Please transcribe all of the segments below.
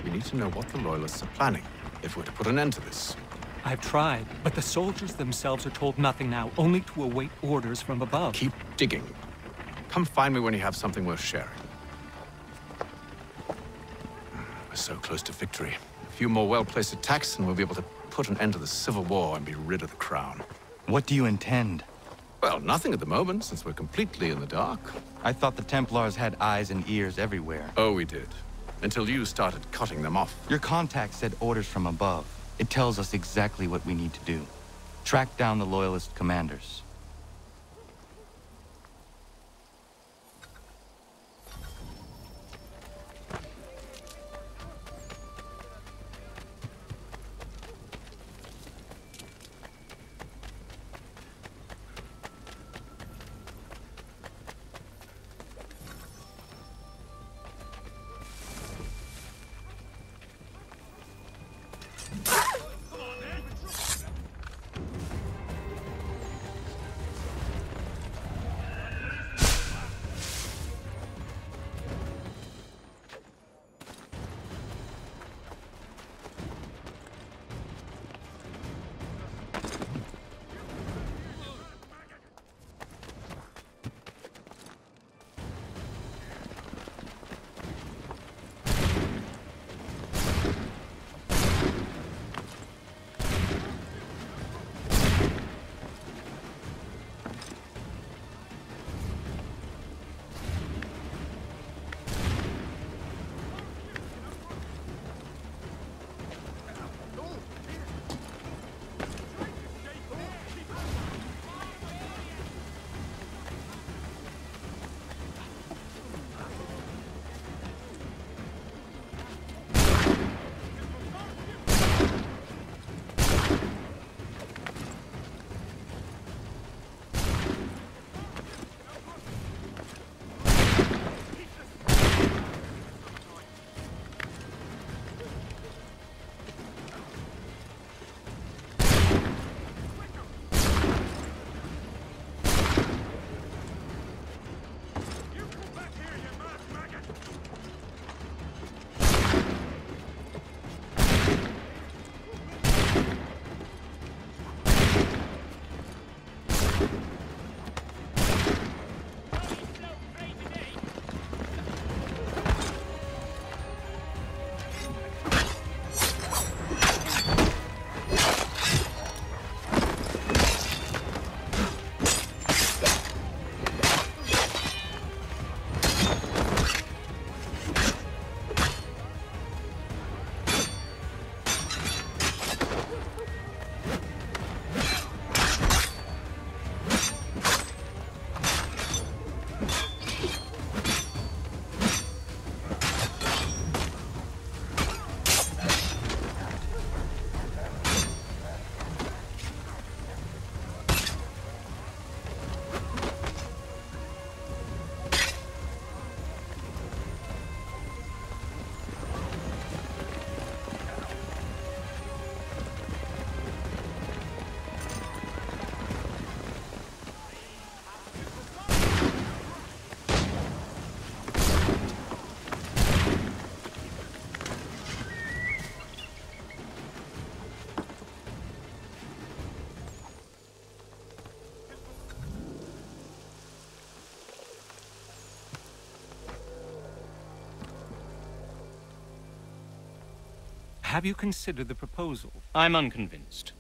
We need to know what the Loyalists are planning, if we're to put an end to this. I've tried, but the soldiers themselves are told nothing now, only to await orders from above. Keep digging. Come find me when you have something worth sharing. We're so close to victory. A few more well-placed attacks and we'll be able to put an end to the Civil War and be rid of the crown. What do you intend? Well, nothing at the moment, since we're completely in the dark. I thought the Templars had eyes and ears everywhere. Oh, we did. Until you started cutting them off. Your contact said orders from above. It tells us exactly what we need to do. Track down the Loyalist commanders. Have you considered the proposal? I'm unconvinced.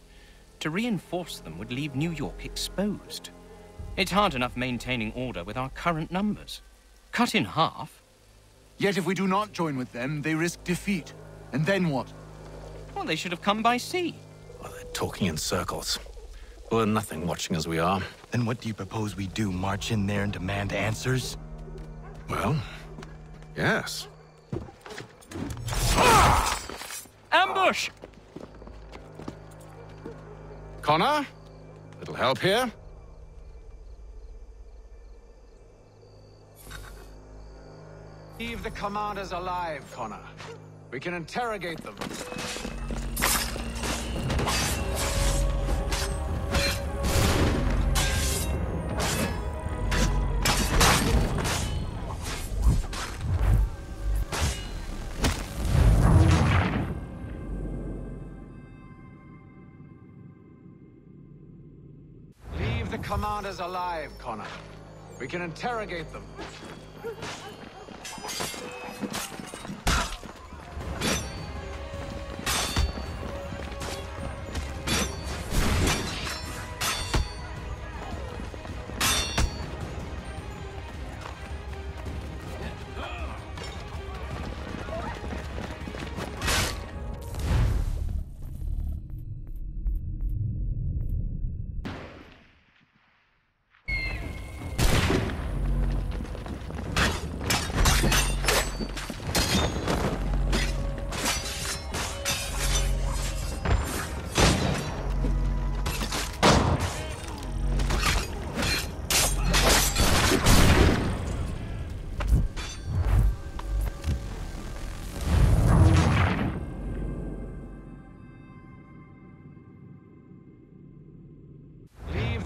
To reinforce them would leave New York exposed. It's hard enough maintaining order with our current numbers. Cut in half? Yet if we do not join with them, they risk defeat. And then what? Well, they should have come by sea. Well, they're talking in circles. We'll learn nothing watching as we are. Then what do you propose we do? March in there and demand answers? Well, yes. Ambush! Connor? Little help here? Leave the commanders alive, Connor. We can interrogate them. commanders alive, Connor. We can interrogate them.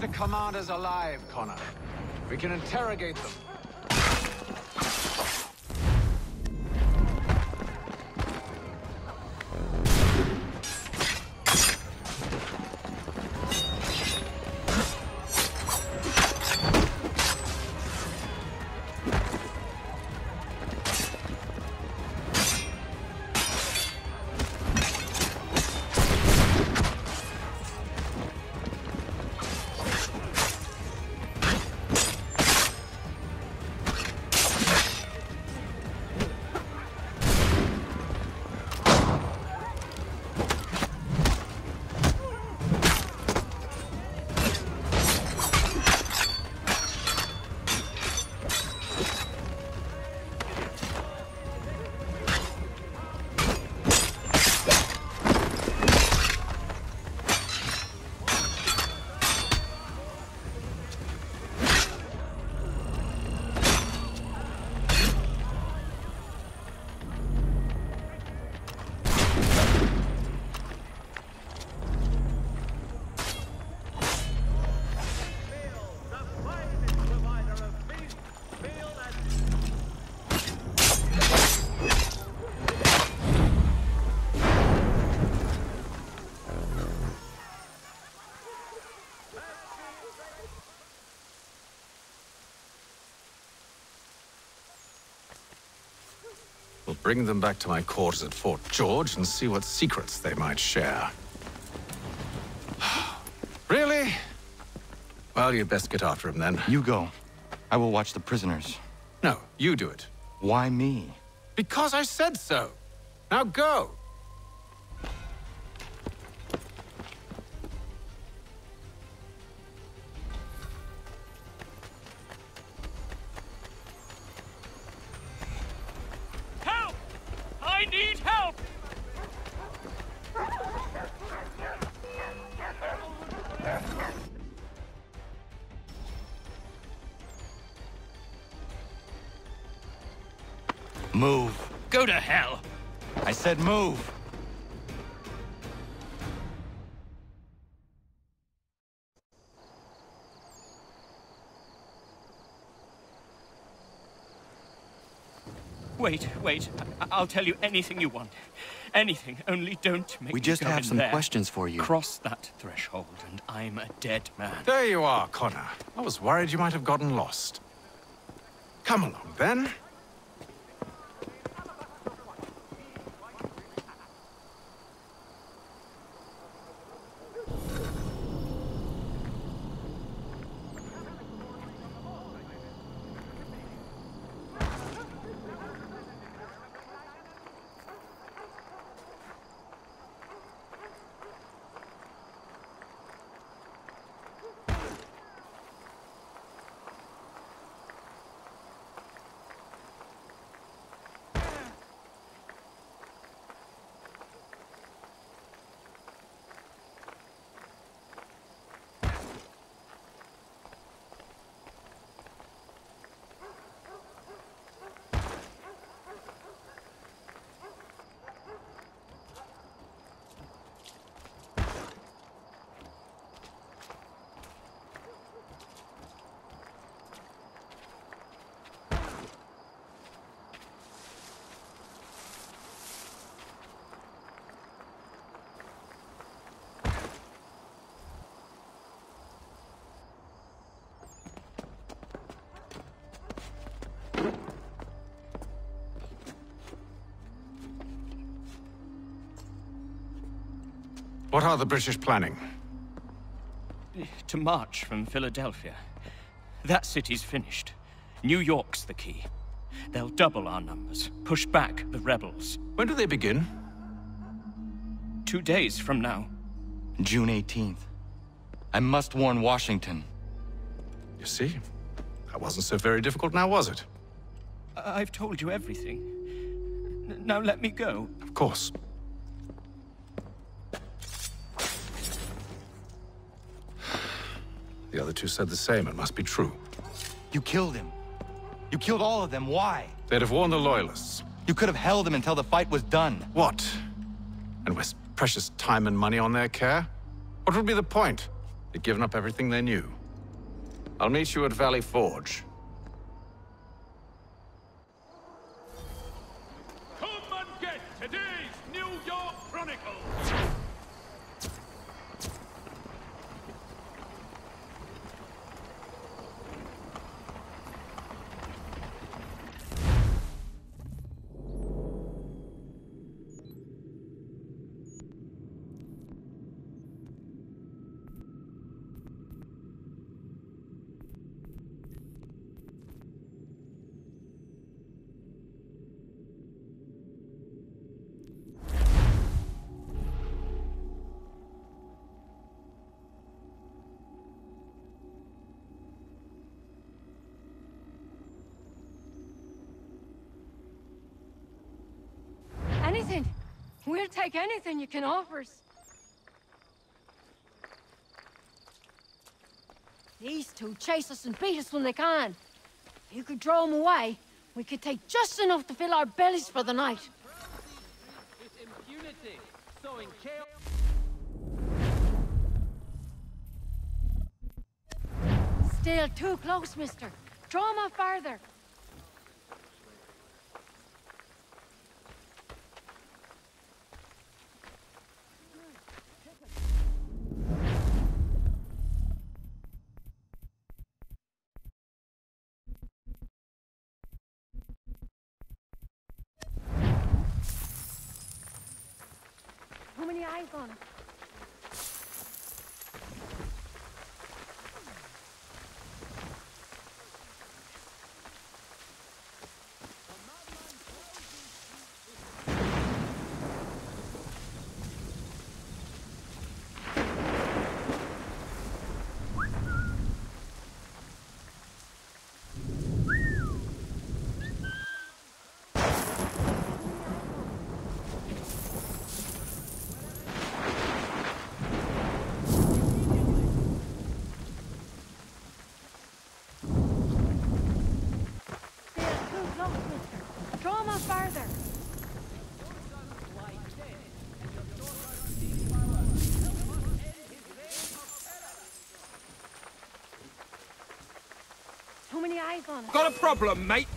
The commanders alive, Connor. We can interrogate them. We'll bring them back to my quarters at Fort George and see what secrets they might share. Really? Well, you'd best get after him then. You go. I will watch the prisoners. No, you do it. Why me? Because I said so. Now go. Help! I need help! Move. Go to hell! I said move. Wait. I'll tell you anything you want. Anything, only don't make We me just go have in some there. questions for you. Cross that threshold and I'm a dead man. There you are, Connor. I was worried you might have gotten lost. Come along, then. What are the British planning? To march from Philadelphia. That city's finished. New York's the key. They'll double our numbers, push back the rebels. When do they begin? 2 days from now. June 18th. I must warn Washington. You see? That wasn't so very difficult now, was it? I've told you everything. Now let me go. Of course. The other two said the same. It must be true. You killed him. You killed all of them. Why? They'd have warned the Loyalists. You could have held him until the fight was done. What? And waste precious time and money on their care? What would be the point? They'd given up everything they knew. I'll meet you at Valley Forge. Come and get today's New York Chronicle! Anything. We'll take anything you can offer us. These two chase us and beat us when they can. If you could draw them away, we could take just enough to fill our bellies for the night. Still too close, mister. Draw them out farther. How many eyes on it? Draw him out farther. Too many eyes on it. Got a problem, mate?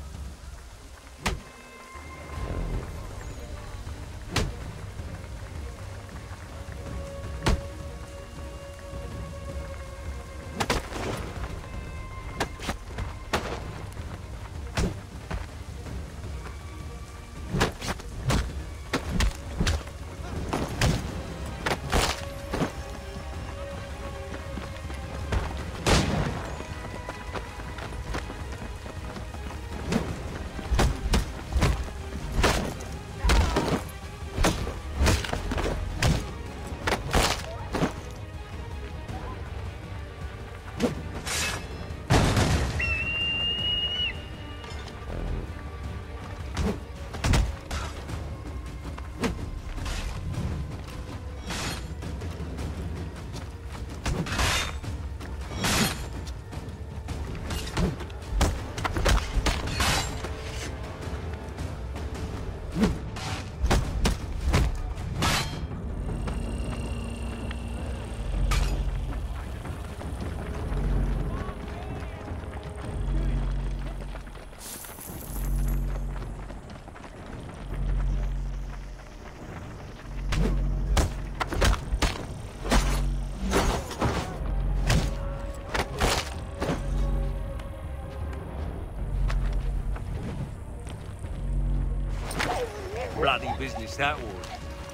Bloody business that was,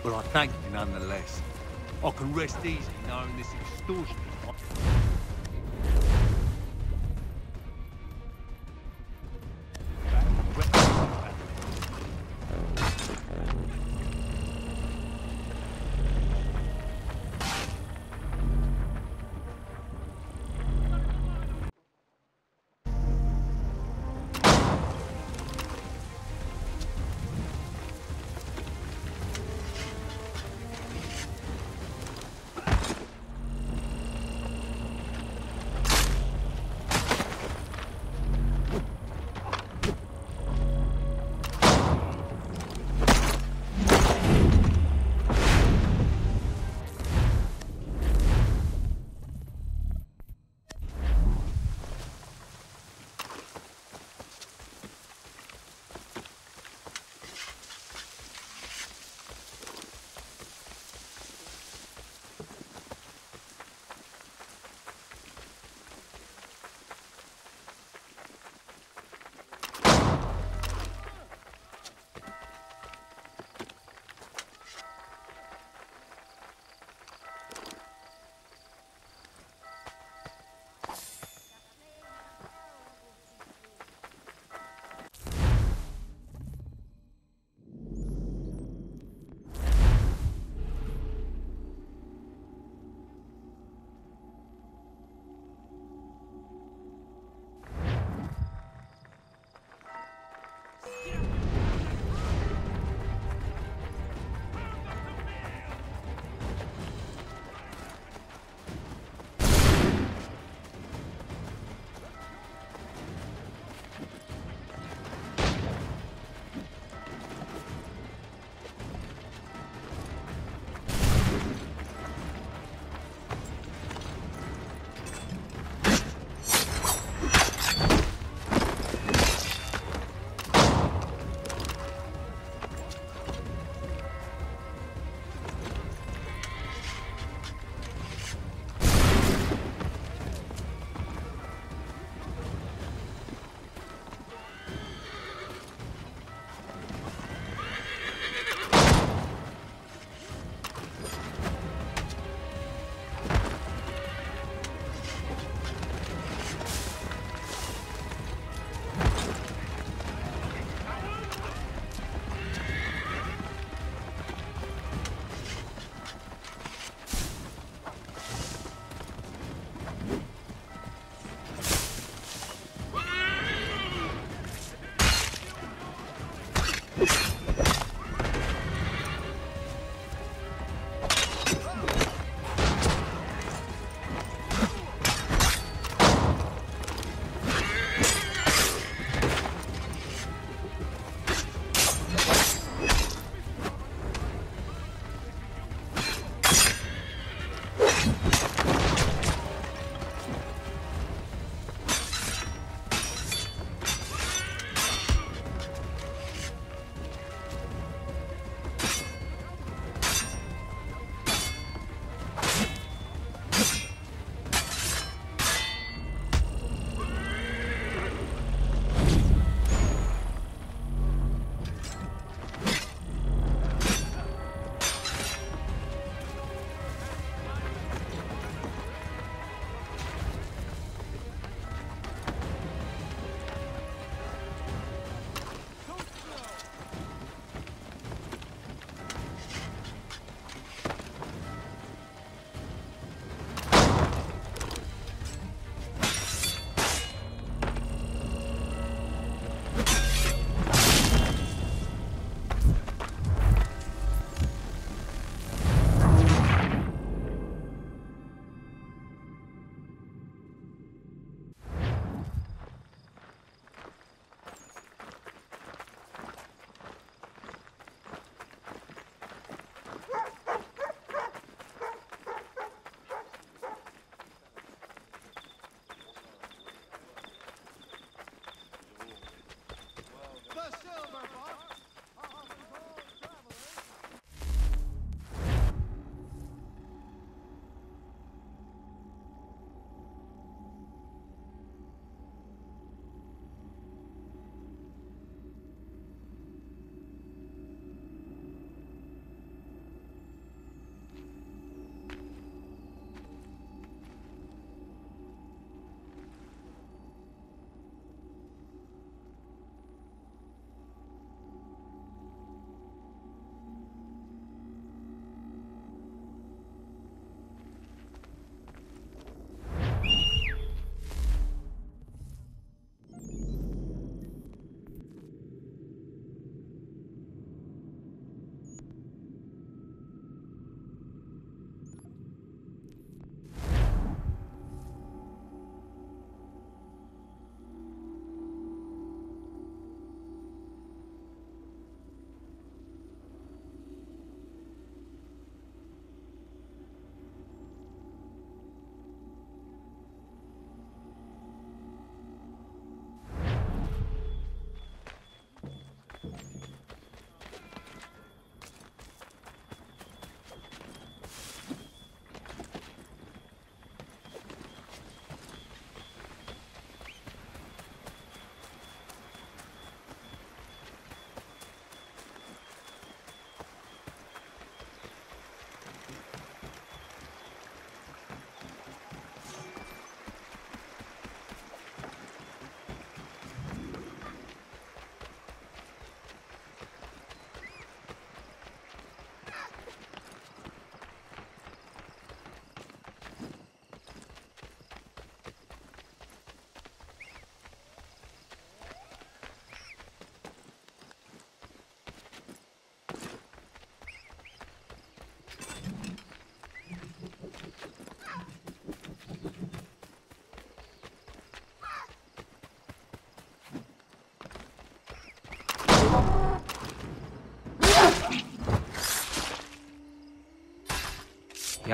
but I thank you nonetheless. I can rest easy knowing this extortion is not...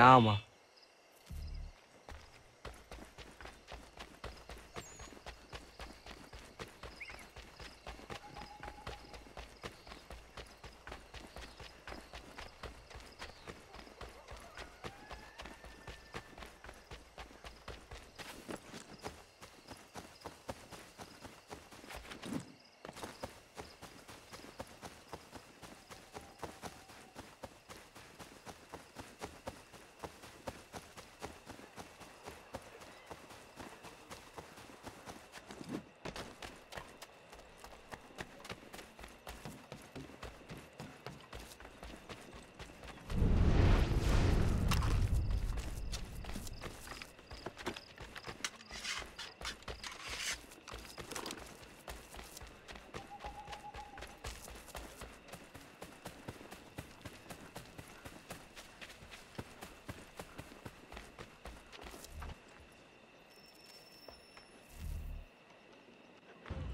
Calma.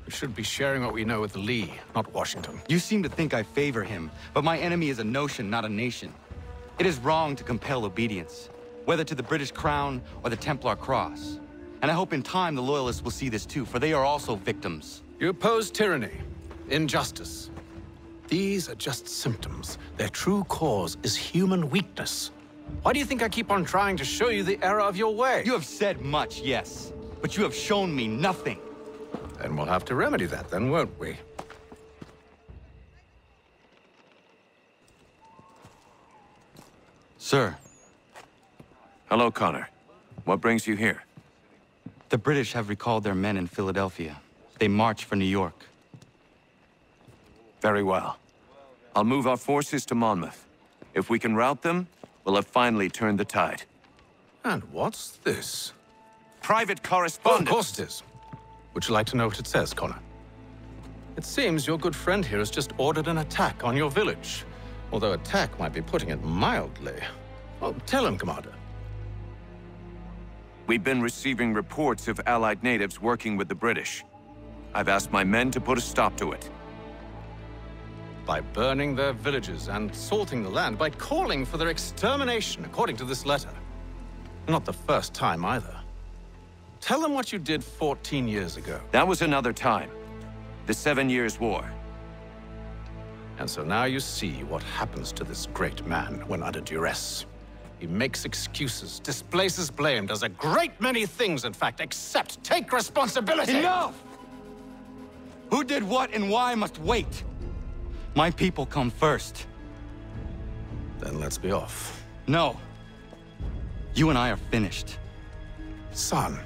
We should be sharing what we know with Lee, not Washington. You seem to think I favor him, but my enemy is a notion, not a nation. It is wrong to compel obedience, whether to the British Crown or the Templar Cross. And I hope in time the Loyalists will see this too, for they are also victims. You oppose tyranny, injustice. These are just symptoms. Their true cause is human weakness. Why do you think I keep on trying to show you the error of your way? You have said much, yes, but you have shown me nothing. Then we'll have to remedy that then, won't we? Sir. Hello, Connor. What brings you here? The British have recalled their men in Philadelphia. They march for New York. Very well. I'll move our forces to Monmouth. If we can rout them, we'll have finally turned the tide. And what's this? Private Oh, correspondence! of course it is. Would you like to know what it says, Connor? It seems your good friend here has just ordered an attack on your village. Although attack might be putting it mildly. Well, tell him, Commander. We've been receiving reports of Allied natives working with the British. I've asked my men to put a stop to it. By burning their villages and salting the land, by calling for their extermination, according to this letter. Not the first time, either. Tell them what you did 14 years ago. That was another time. The 7 Years' War. And so now you see what happens to this great man when under duress. He makes excuses, displaces blame, does a great many things, in fact, except take responsibility! Enough! Who did what and why must wait. My people come first. Then let's be off. No. You and I are finished. Son.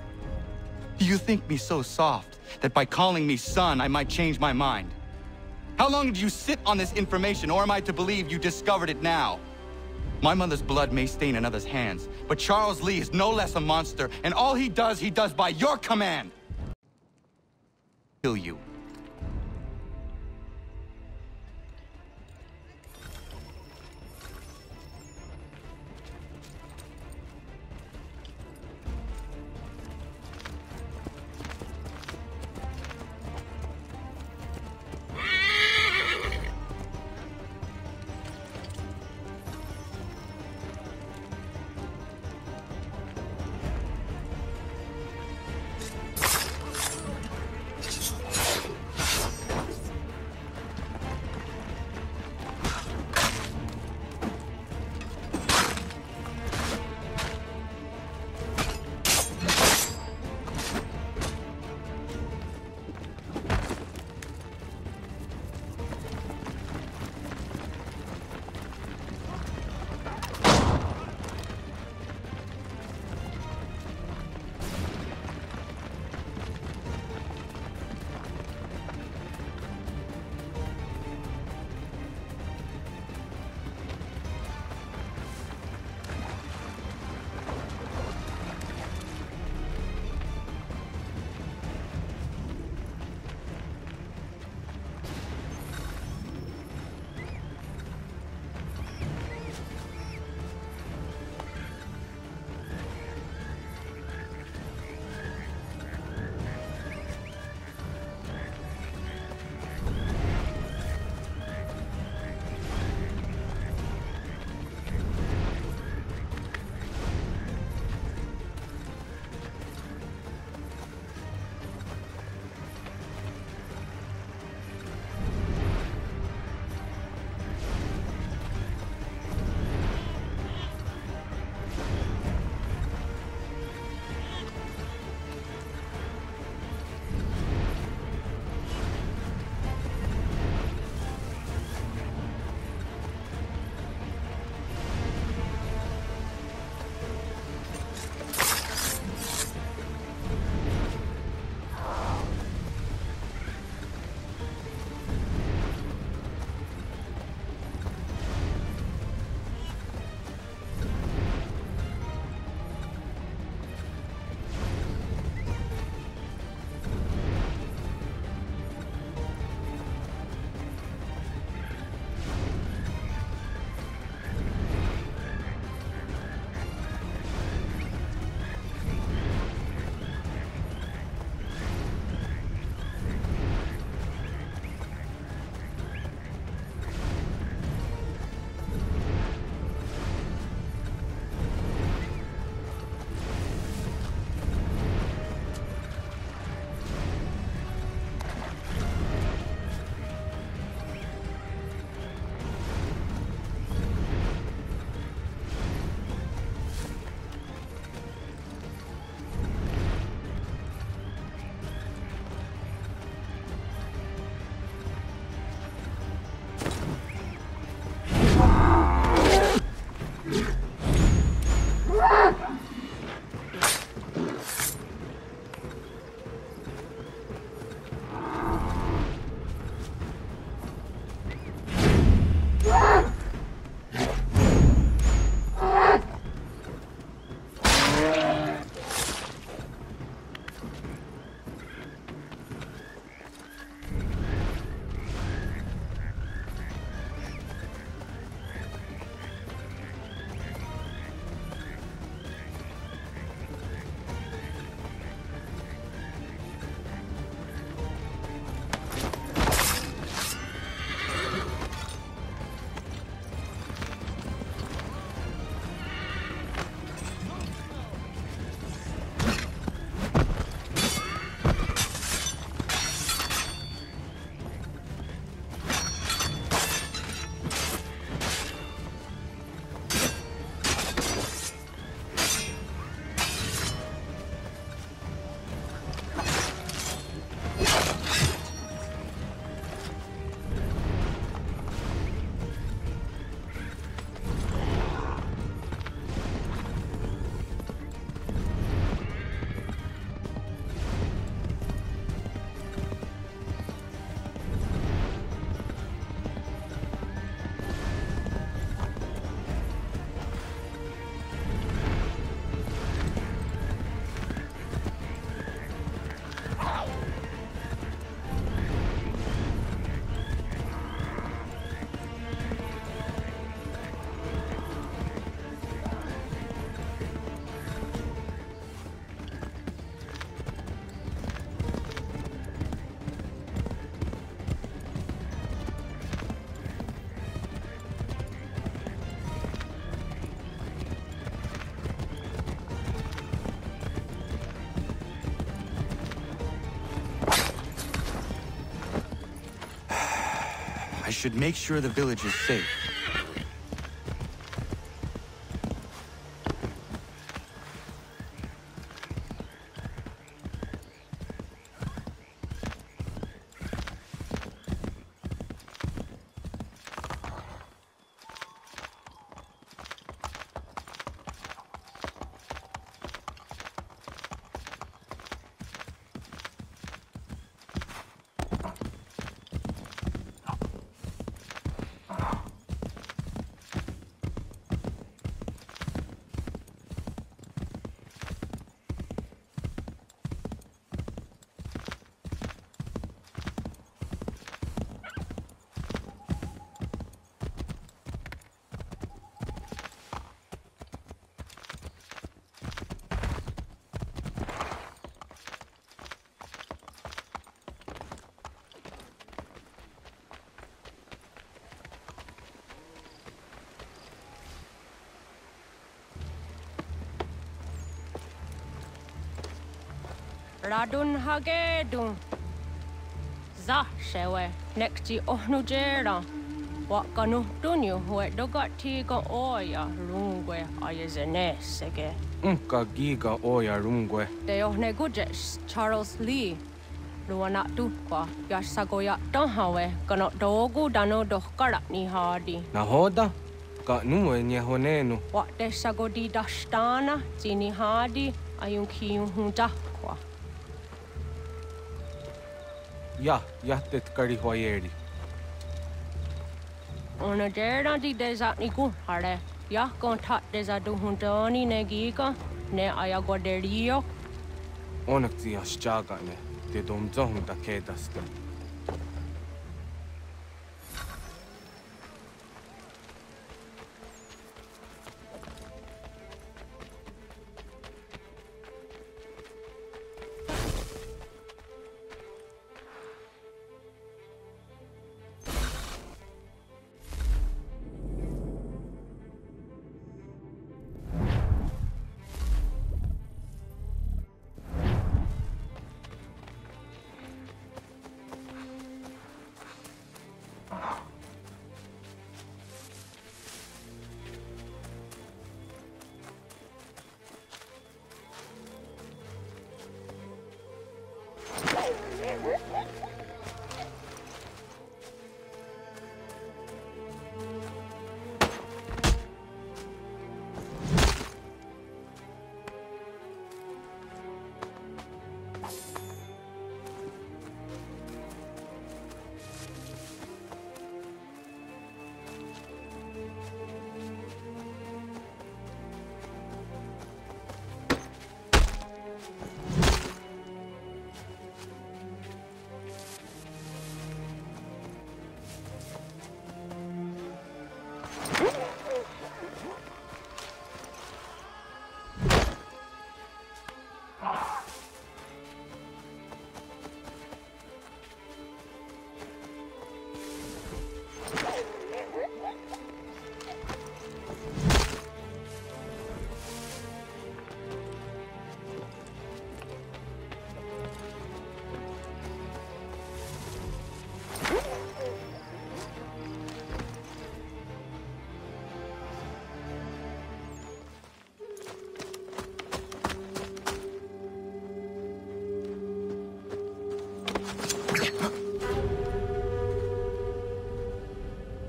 You think me so soft that by calling me son, I might change my mind? How long did you sit on this information, or am I to believe you discovered it now? My mother's blood may stain another's hands, but Charles Lee is no less a monster, and all he does by your command. Kill you. I should make sure the village is safe. Radun hagedun. Za shewe nekti ohnujera. Wakanu dunyu hue dogati ga oya rungwe ayezene sege. Unka giga oya rungwe. De ohne gujes Charles Lee. Luana tukwa yasagoya donhawe kano dogu dano dohkara ni hadi. Nahoda? Ka nuwe nye honenu. Wat de sagodi dashtana zini hadi ayun kiyun hundakwa. Ja tet kari hoyeri. Ona dera di desa ni kun hare. Ja kontat desa du hundani ne giga ne ayagoderio. Onak ti aschaga ne. Te domzo hunda kedaste.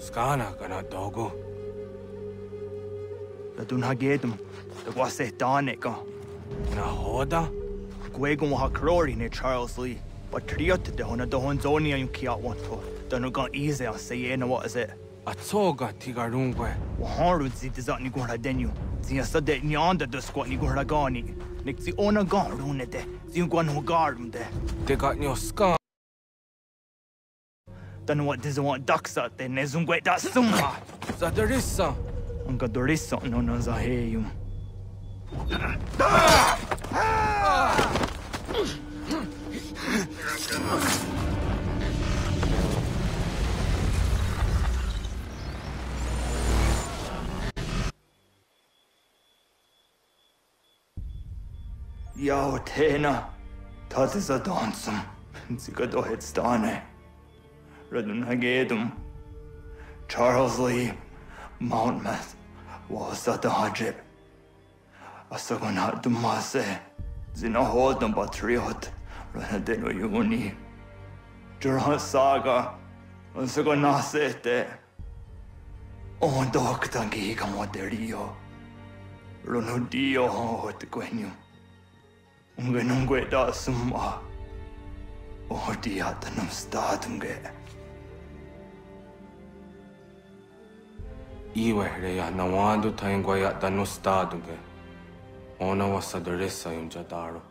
Skana kana dogo. Radun hagedum. The wase danika. Nahoda? Gwegum ha krori ne Charles Lee. But triot de hona dohon zoni ayun kiat want to. Donu gan easy on say no what is it? Atsoga tigarungwe. Waharu zi dizat ni gora denu. Zia sade nyanda do squat ni gora gani. Nik zi ona gan rune de. Zi gwan ho garum de. They got your ska. Donu what does want ducks out there ne zungwe da summa. Zadarissa. Anga dorissa no no zaheyum. Yao tena, that is a dansum. Zika do het stane. Radun hagedum. Charles Lee, Mountmouth, was at the Hajib. Asagonat Dumase, Zinahold and Patriot, Renadeno Uni. Durhan Saga, Asagonasete. On Doctangi Camoderio. Ronudio Hot Quenu. Ungenungue da Summa. O Diatanum Statunge. Iwe Reya Nawando Tanguaya Danustaduge. Ona was Sadarissa in Jadaro.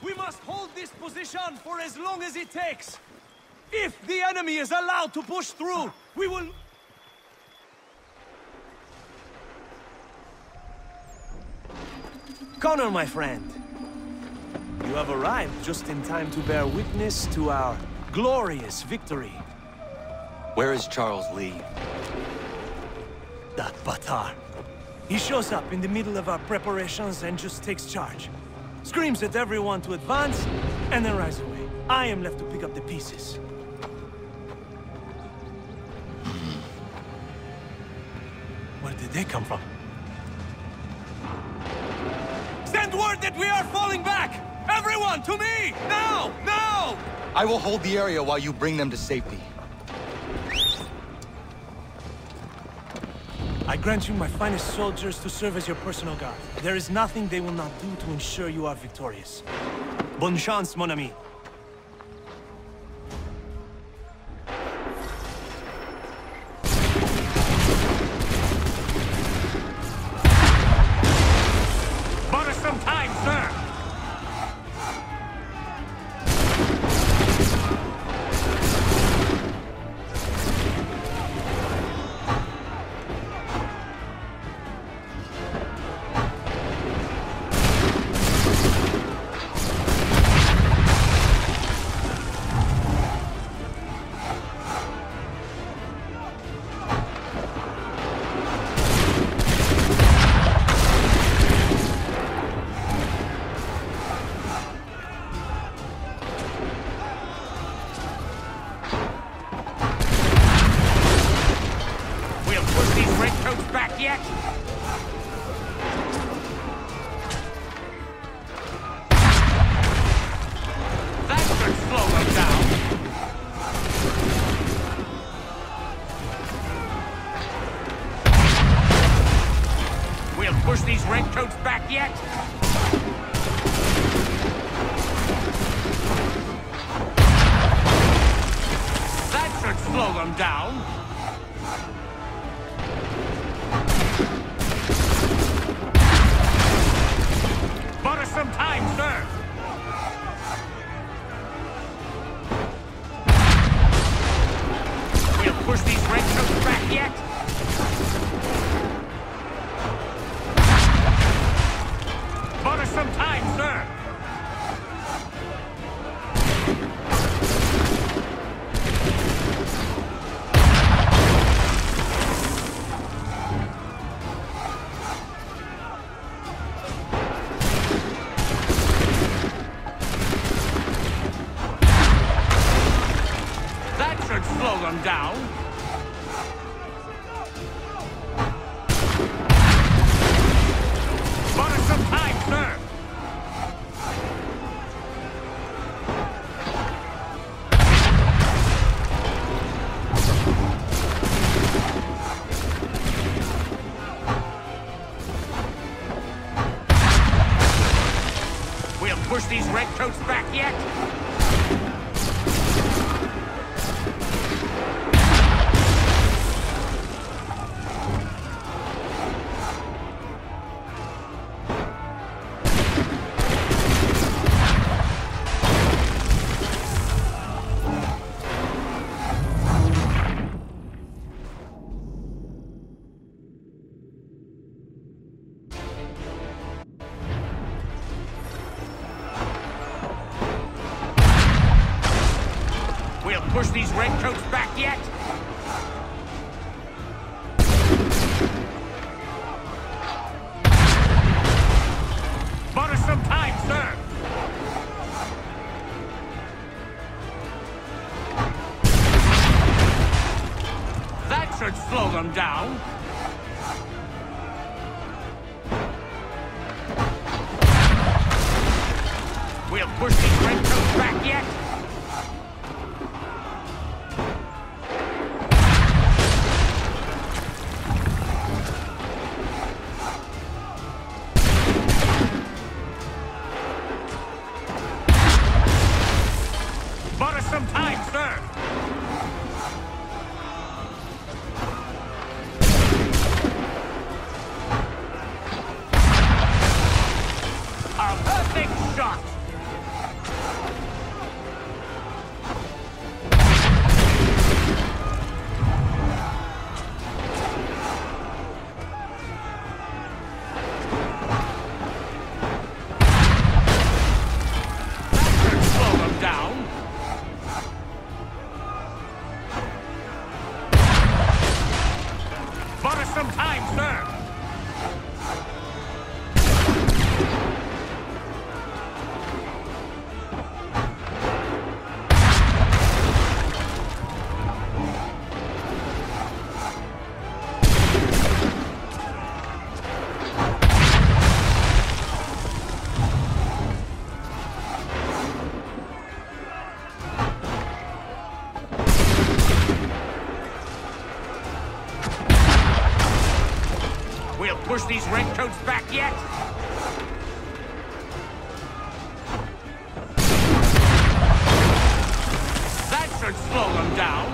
We must hold this position for as long as it takes. If the enemy is allowed to push through, we will... Connor, my friend. You have arrived just in time to bear witness to our glorious victory. Where is Charles Lee? That Batar. He shows up in the middle of our preparations and just takes charge. Screams at everyone to advance, and then rides away. I am left to pick up the pieces. Where did they come from? Send word that we are falling back! Everyone, to me! Now! Now! I will hold the area while you bring them to safety. I grant you my finest soldiers to serve as your personal guard. There is nothing they will not do to ensure you are victorious. Bonne chance, mon ami. Bought us some time, sir! Yet? That could slow them down. back yet? That should slow them down. Bought us some time, sir. We'll push these red coats back yet. Bought us some time, sir. Slow them down. Bought us some time, sir. We'll push these redcoats back yet. Push these redcoats back yet? Bought us some time, sir. That should slow them down. We'll push these redcoats back yet? Some time, sir. A perfect shot. That should slow them down. Bought us some time, sir. We'll push these redcoats back yet? That should slow them down.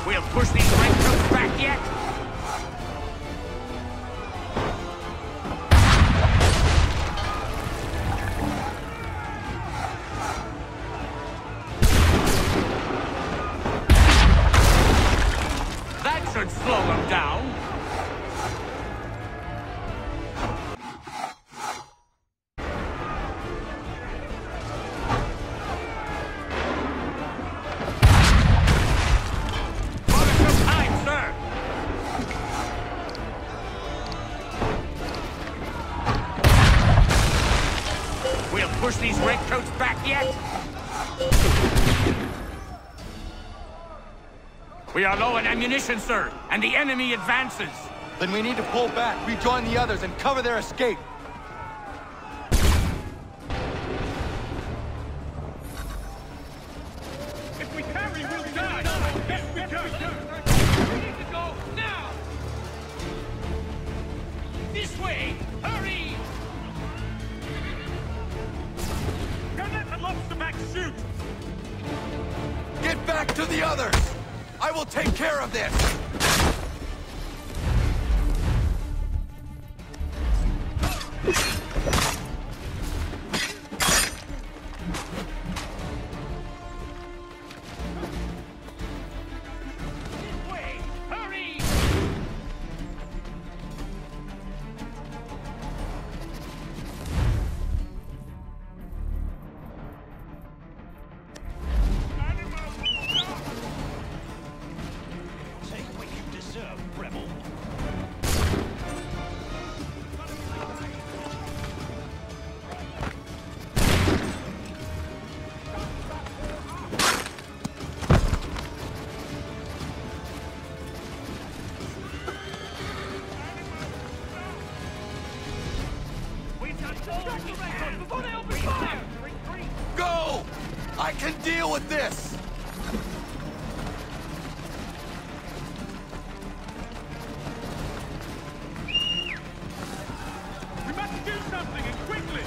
We'll push these redcoats back yet? Should slow them down. Bought us some time, sir. We'll push these redcoats back yet? We are low on ammunition, sir, and the enemy advances. Then we need to pull back, rejoin the others, and cover their escape. If we carry, we'll die. Yes, we can. to the others! I will take care of this! Go! I can deal with this! We must do something, and quickly!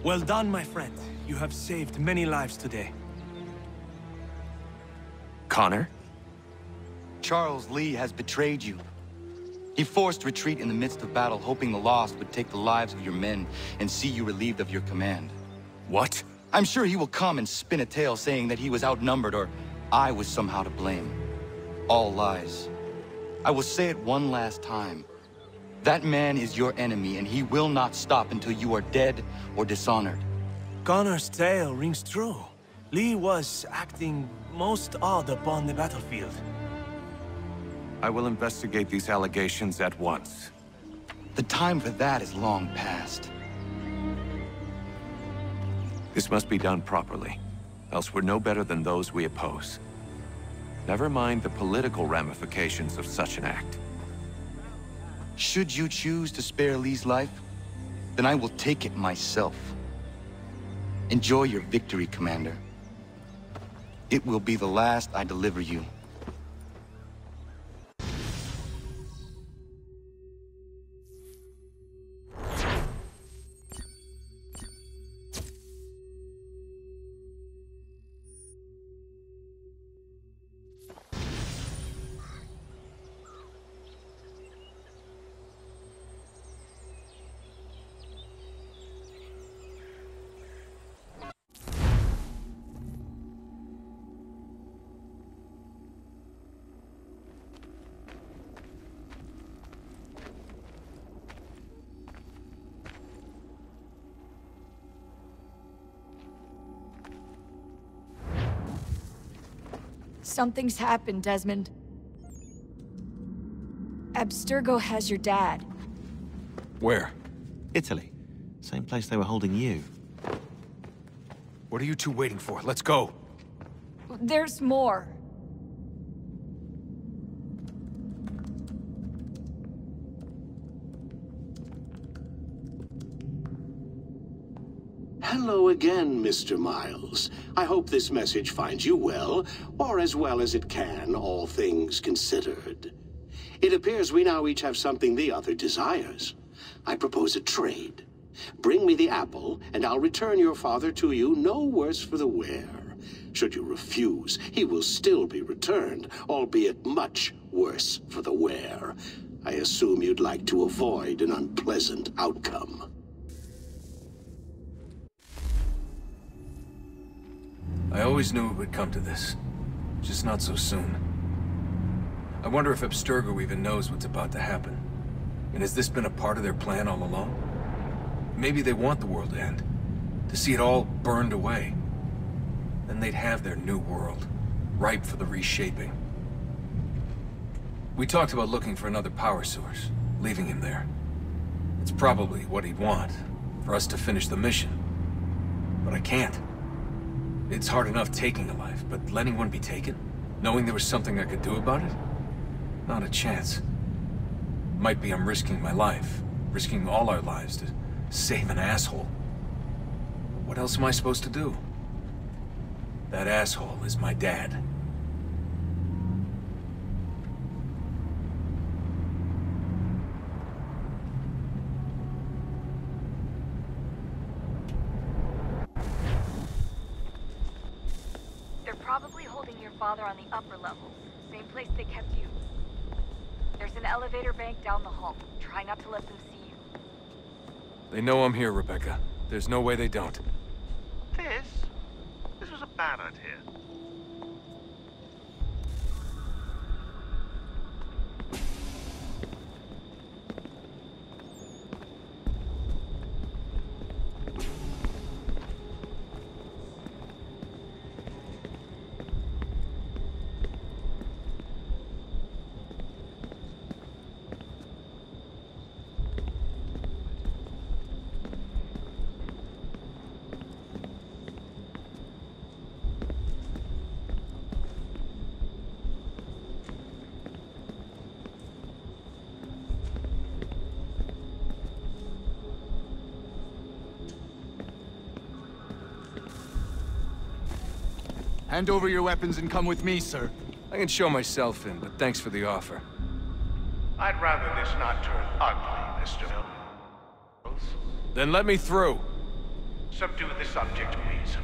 Well done, my friend. You have saved many lives today. Connor? Charles Lee has betrayed you. He forced retreat in the midst of battle, hoping the lost would take the lives of your men and see you relieved of your command. What? I'm sure he will come and spin a tale saying that he was outnumbered or I was somehow to blame. All lies. I will say it one last time. That man is your enemy, and he will not stop until you are dead or dishonored. Connor's tale rings true. Lee was acting most odd upon the battlefield. I will investigate these allegations at once. The time for that is long past. This must be done properly, else we're no better than those we oppose. Never mind the political ramifications of such an act. Should you choose to spare Lee's life, then I will take it myself. Enjoy your victory, Commander. It will be the last I deliver you. Something's happened, Desmond. Abstergo has your dad. Where? Italy. Same place they were holding you. What are you two waiting for? Let's go. There's more. Hello again, Mr. Miles. I hope this message finds you well, or as well as it can, all things considered. It appears we now each have something the other desires. I propose a trade. Bring me the apple, and I'll return your father to you no worse for the wear. Should you refuse, he will still be returned, albeit much worse for the wear. I assume you'd like to avoid an unpleasant outcome. I always knew it would come to this. Just not so soon. I wonder if Abstergo even knows what's about to happen. And has this been a part of their plan all along? Maybe they want the world to end. To see it all burned away. Then they'd have their new world, ripe for the reshaping. We talked about looking for another power source, leaving him there. It's probably what he'd want, for us to finish the mission. But I can't. It's hard enough taking a life, but letting one be taken? Knowing there was something I could do about it? Not a chance. Might be I'm risking my life, risking all our lives to save an asshole. What else am I supposed to do? That asshole is my dad. They're probably holding your father on the upper levels, same place they kept you. There's an elevator bank down the hall. Try not to let them see you. They know I'm here, Rebecca. There's no way they don't. This was a Barrett here. Hand over your weapons and come with me, sir. I can show myself in, but thanks for the offer. I'd rather this not turn ugly, Mr. Mills. Then let me through. Subdue the subject, please.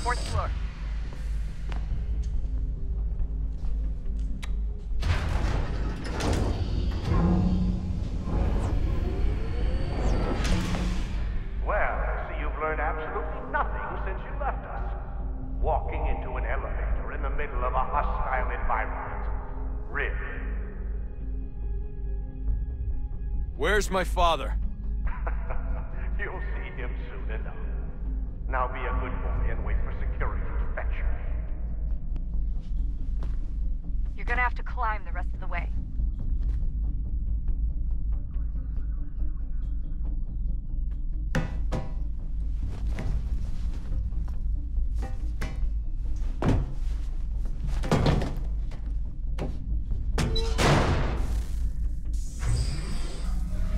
Fourth floor. Well, I see you've learned absolutely nothing since you left us. Walking into an elevator in the middle of a hostile environment. Really? Where's my father? You'll see him soon enough. Now be a good boy and wait for security to fetch you. You're gonna have to climb the rest of the way.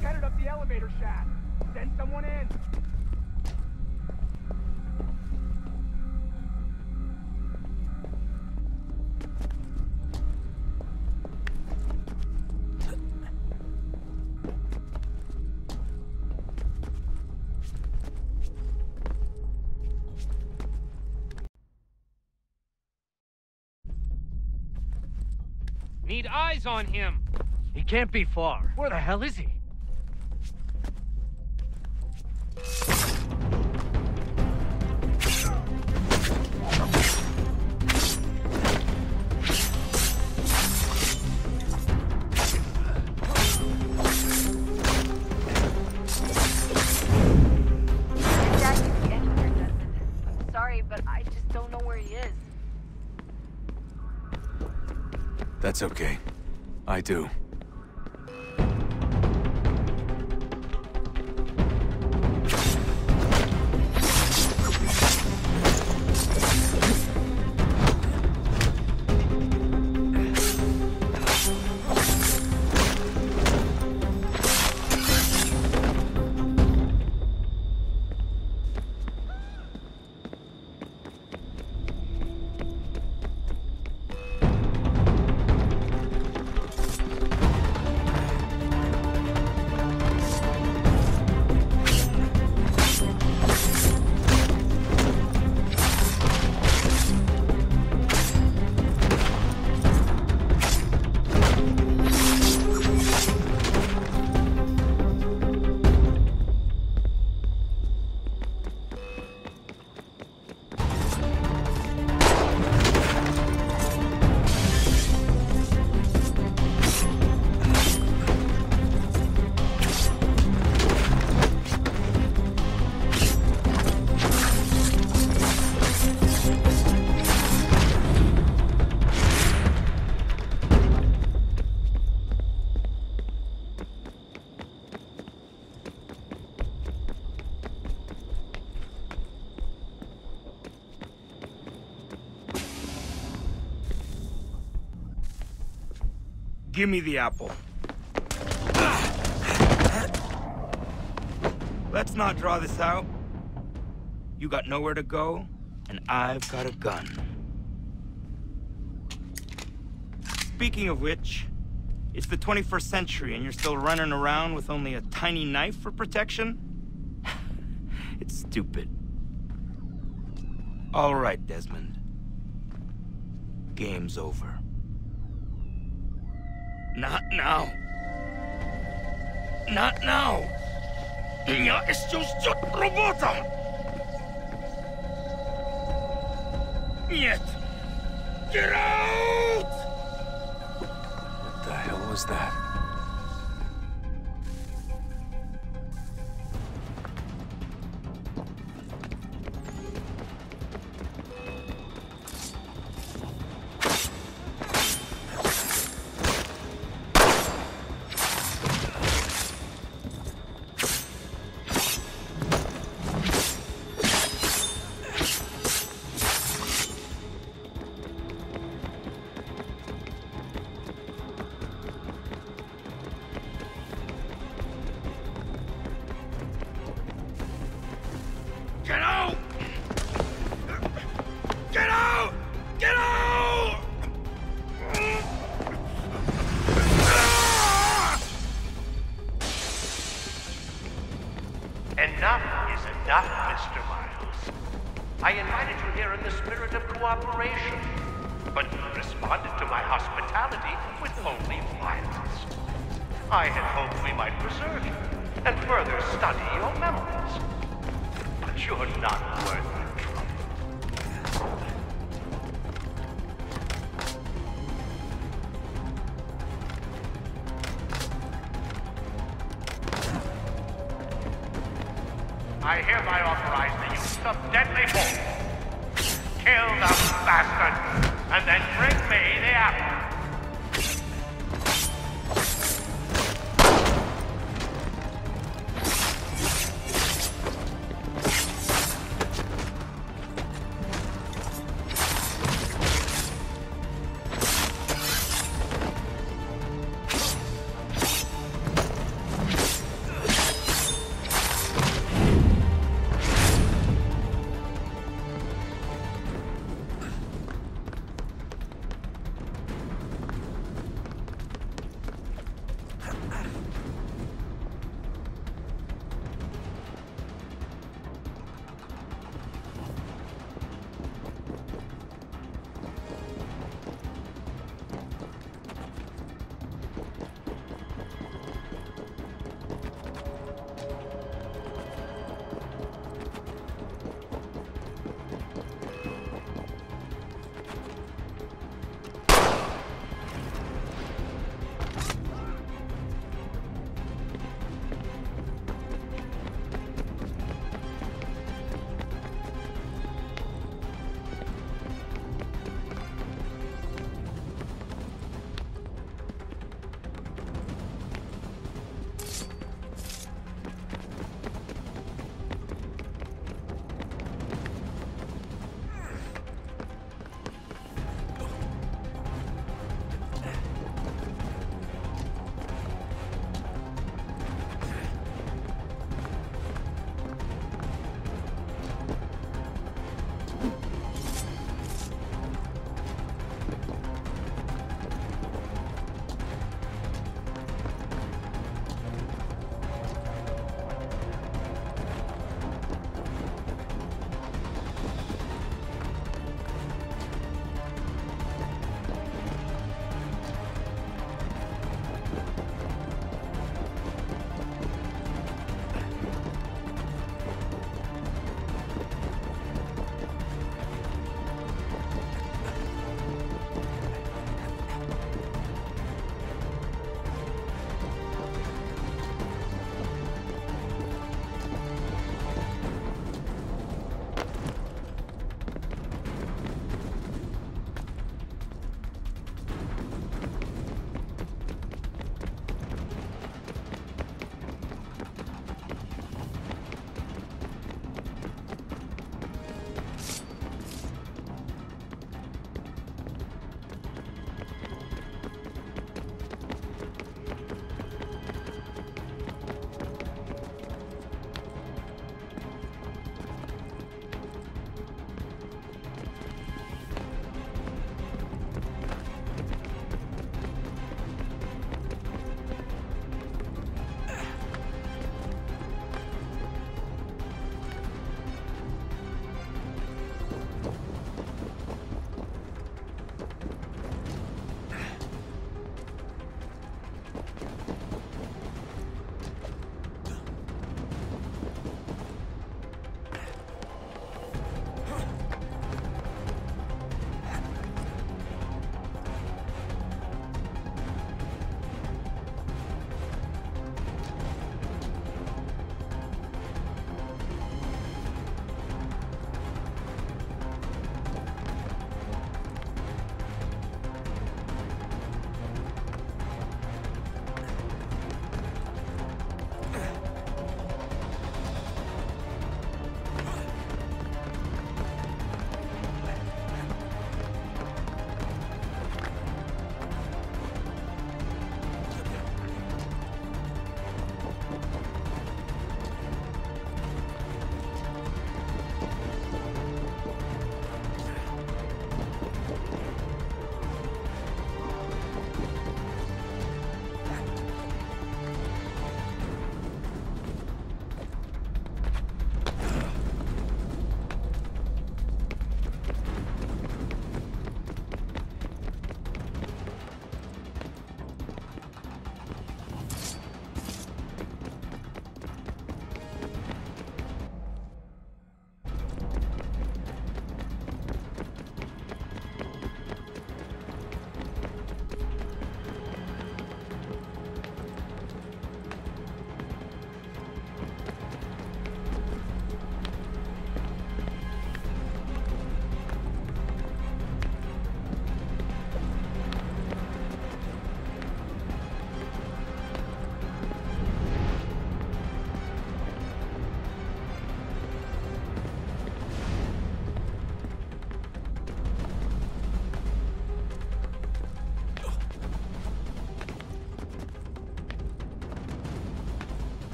Headed up the elevator shaft. Send someone in. Need eyes on him. He can't be far. Where the hell is he? Sorry, but I just don't know where he is. That's okay. I do. Give me the apple. Let's not draw this out. You got nowhere to go, and I've got a gun. Speaking of which, it's the 21st century and you're still running around with only a tiny knife for protection? It's stupid. All right, Desmond. Game's over. Not now. Not now. Я еще ждет работа. Нет. Get out! What the hell was that? Get out! Get out! Get out! Enough is enough, Mr. Miles. I invited you here in the spirit of cooperation, but you responded to my hospitality with only violence. I had hoped we might preserve you and further study your memories. But you're not worth the trouble. I hereby authorize the use of deadly force. Kill the bastard, and then bring me the apple.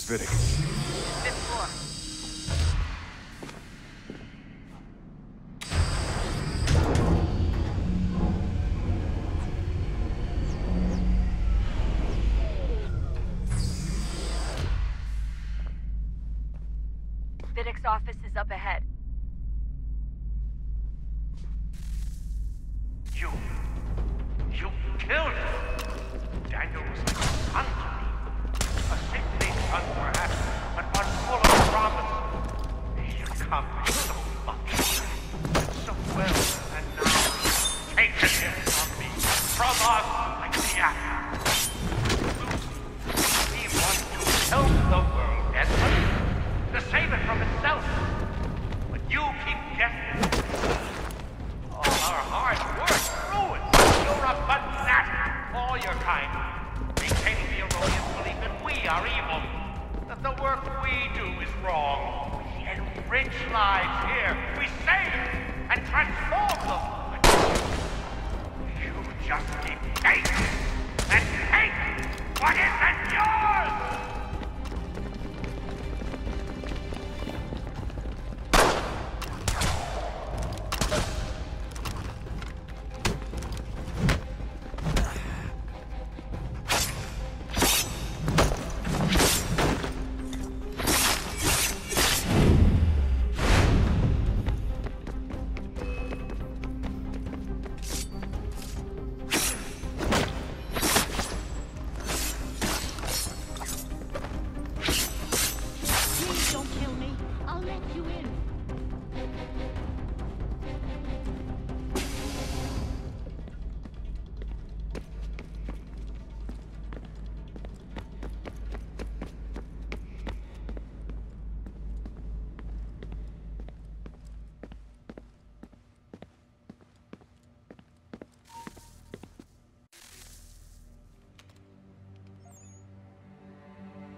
Vidic? Fifth floor. Vidic's office is up ahead. You killed him! Daniel was like a son to me. A sickly son, perhaps, but one full of promise. He accomplished so much, so well, and now he's taken him from me, from us, like the apple. We want to help the world, Edmund, to save it from itself. But you keep guessing. All our hard work ruined. You're a fanatic, all your kind, maintaining the erroneous belief that we are evil, that the work we do is wrong. We enrich lives here. We save and transform them. You just keep taking and taking what isn't yours!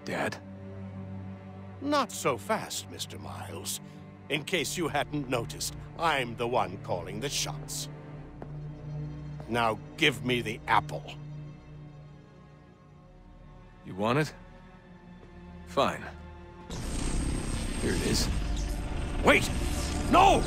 Dad? Not so fast, Mr. Miles. In case you hadn't noticed, I'm the one calling the shots. Now give me the apple. You want it? Fine. Here it is. Wait! No!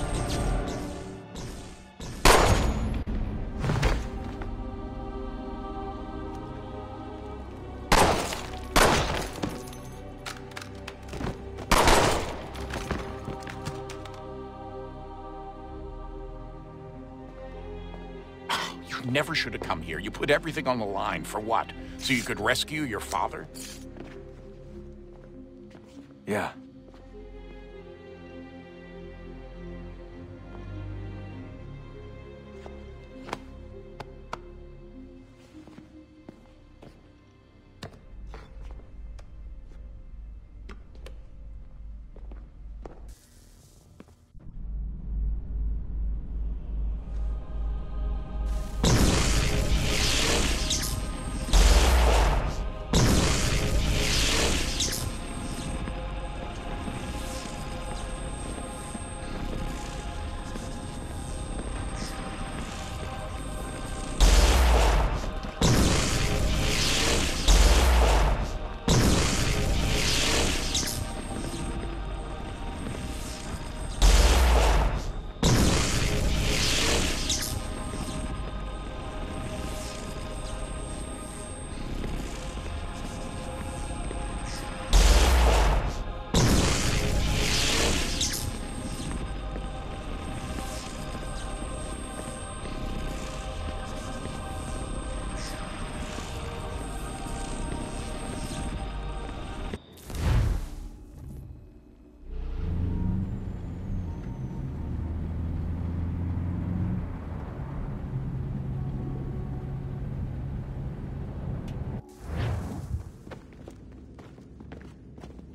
Never should have come here. You put everything on the line. For what? So you could rescue your father? Yeah.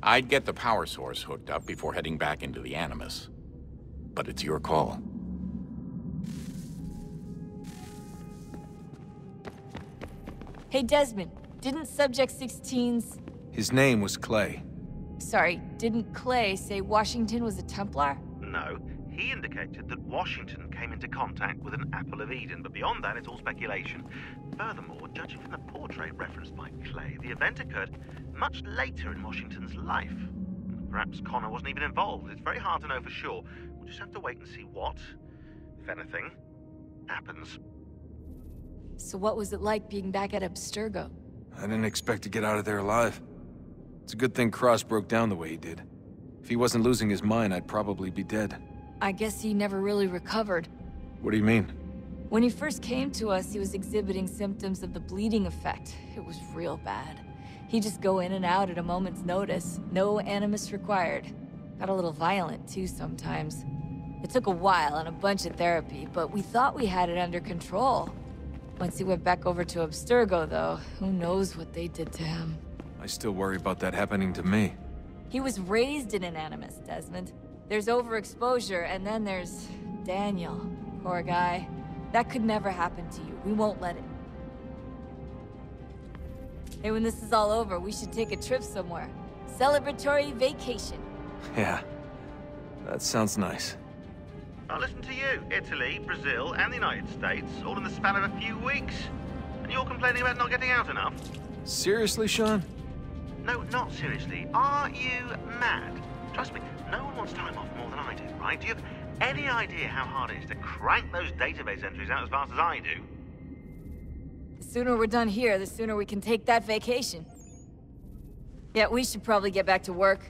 I'd get the power source hooked up before heading back into the Animus. But it's your call. Hey, Desmond, didn't Subject 16's... His name was Clay. Sorry, didn't Clay say Washington was a Templar? No, He indicated that Washington came into contact with an Apple of Eden, but beyond that, it's all speculation. Furthermore, judging from the portrait referenced by Clay, the event occurred much later in Washington's life. Perhaps Connor wasn't even involved. It's very hard to know for sure. We'll just have to wait and see what, if anything, happens. So what was it like being back at Abstergo? I didn't expect to get out of there alive. It's a good thing Cross broke down the way he did. If he wasn't losing his mind, I'd probably be dead. I guess he never really recovered. What do you mean? When he first came to us, he was exhibiting symptoms of the bleeding effect. It was real bad. He'd just go in and out at a moment's notice. No animus required. Got a little violent, too, sometimes. It took a while and a bunch of therapy, but we thought we had it under control. Once he went back over to Abstergo, though, who knows what they did to him. I still worry about that happening to me. He was raised in an animus, Desmond. There's overexposure, and then there's Daniel. Poor guy. That could never happen to you. We won't let it. Hey, when this is all over, we should take a trip somewhere. Celebratory vacation. Yeah, that sounds nice. Now listen to you. Italy, Brazil, and the United States, all in the span of a few weeks. And you're complaining about not getting out enough? Seriously, Sean? No, not seriously. Are you mad? Trust me, no one wants time off more than I do, right? Do you have any idea how hard it is to crank those database entries out as fast as I do? The sooner we're done here, the sooner we can take that vacation. Yeah, we should probably get back to work.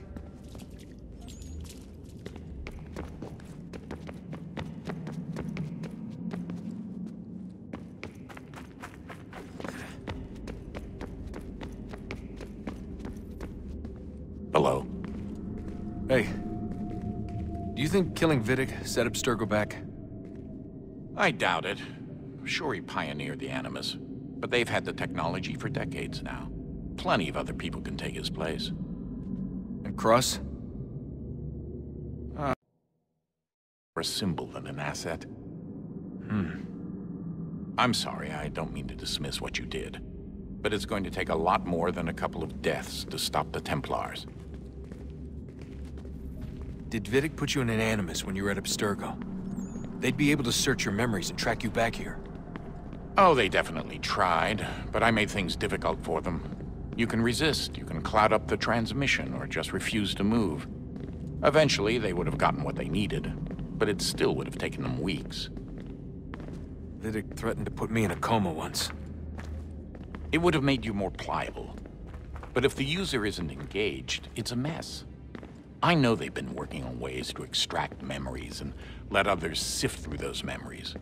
Hello. Hey. Do you think killing Vidic set Abstergo back? I doubt it. Sure, he pioneered the Animus, but they've had the technology for decades now. Plenty of other people can take his place. And Cross? A symbol than an asset. I'm sorry, I don't mean to dismiss what you did. But it's going to take a lot more than a couple of deaths to stop the Templars. Did Vidic put you in an Animus when you were at Abstergo? They'd be able to search your memories and track you back here. Oh, they definitely tried, but I made things difficult for them. You can resist, you can cloud up the transmission, or just refuse to move. Eventually, they would have gotten what they needed, but it still would have taken them weeks. Vidic threatened to put me in a coma once. It would have made you more pliable. But if the user isn't engaged, it's a mess. I know they've been working on ways to extract memories and let others sift through those memories.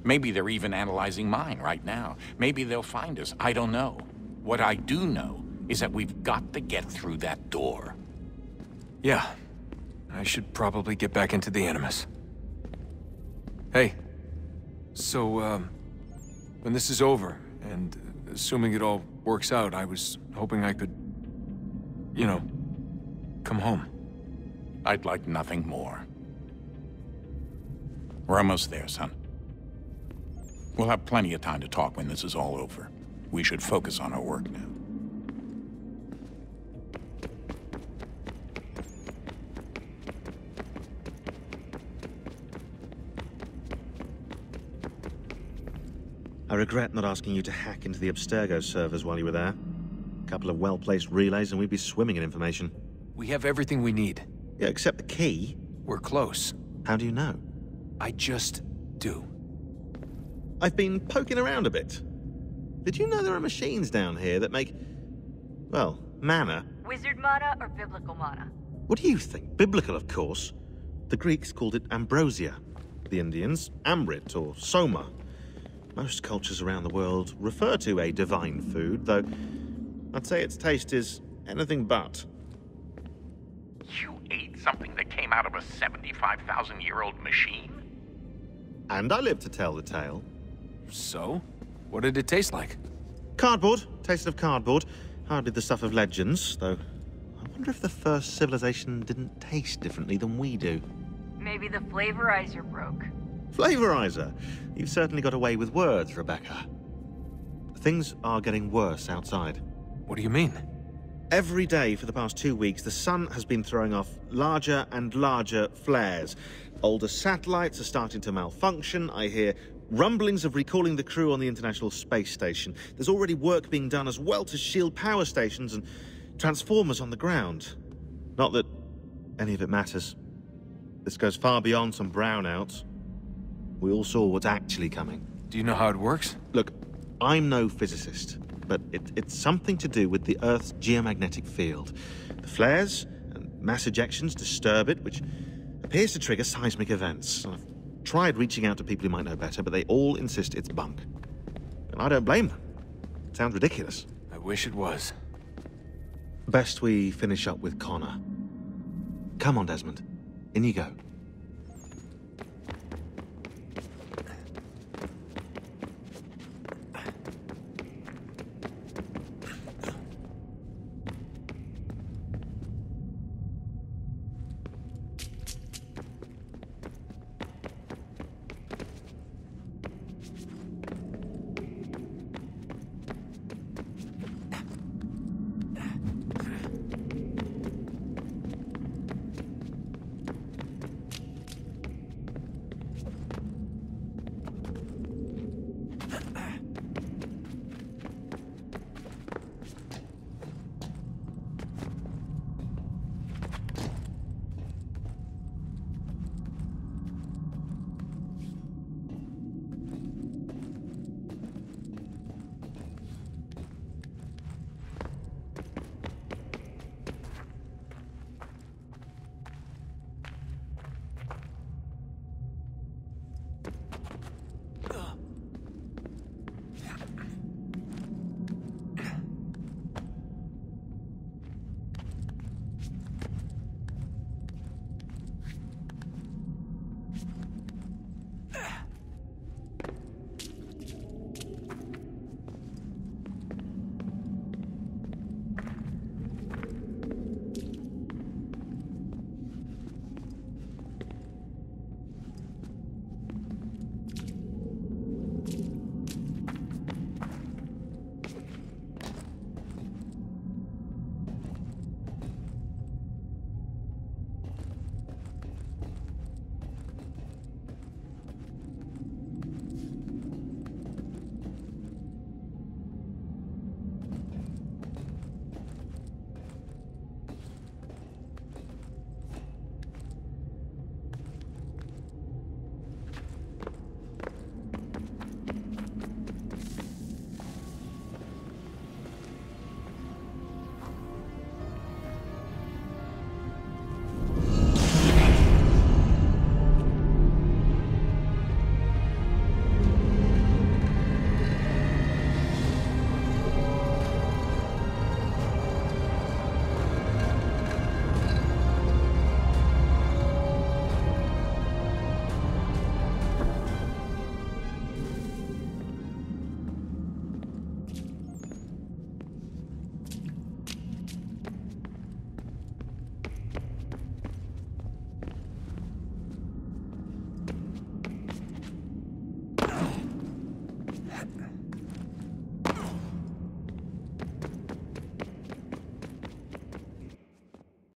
Maybe they're even analyzing mine right now. Maybe they'll find us. I don't know. What I do know is that we've got to get through that door. Yeah. I should probably get back into the Animus. Hey. So, when this is over, and assuming it all works out, I was hoping I could, you know, come home. I'd like nothing more. We're almost there, son. We'll have plenty of time to talk when this is all over. We should focus on our work now. I regret not asking you to hack into the Abstergo servers while you were there. A couple of well-placed relays and we'd be swimming in information. We have everything we need. Yeah, except the key. We're close. How do you know? I just do. I've been poking around a bit. Did you know there are machines down here that make, well, mana? Wizard mana or biblical mana? What do you think? Biblical, of course. The Greeks called it ambrosia. The Indians, amrit or soma. Most cultures around the world refer to a divine food, though I'd say its taste is anything but. You ate something that came out of a 75,000-year-old machine? And I live to tell the tale. So? What did it taste like? Cardboard. Tasted of cardboard. Hardly the stuff of legends, though. I wonder if the first civilization didn't taste differently than we do. Maybe the flavorizer broke. Flavorizer? You've certainly got away with words, Rebecca. Things are getting worse outside. What do you mean? Every day for the past 2 weeks, the sun has been throwing off larger and larger flares. Older satellites are starting to malfunction. I hear rumblings of recalling the crew on the International Space Station. There's already work being done as well to shield power stations and transformers on the ground. Not that any of it matters. This goes far beyond some brownouts. We all saw what's actually coming. Do you know how it works? Look, I'm no physicist, but it's something to do with the Earth's geomagnetic field. The flares and mass ejections disturb it, which appears to trigger seismic events. I've tried reaching out to people who might know better, but they all insist it's bunk. And I don't blame them. It sounds ridiculous. I wish it was. Best we finish up with Connor. Come on, Desmond. In you go.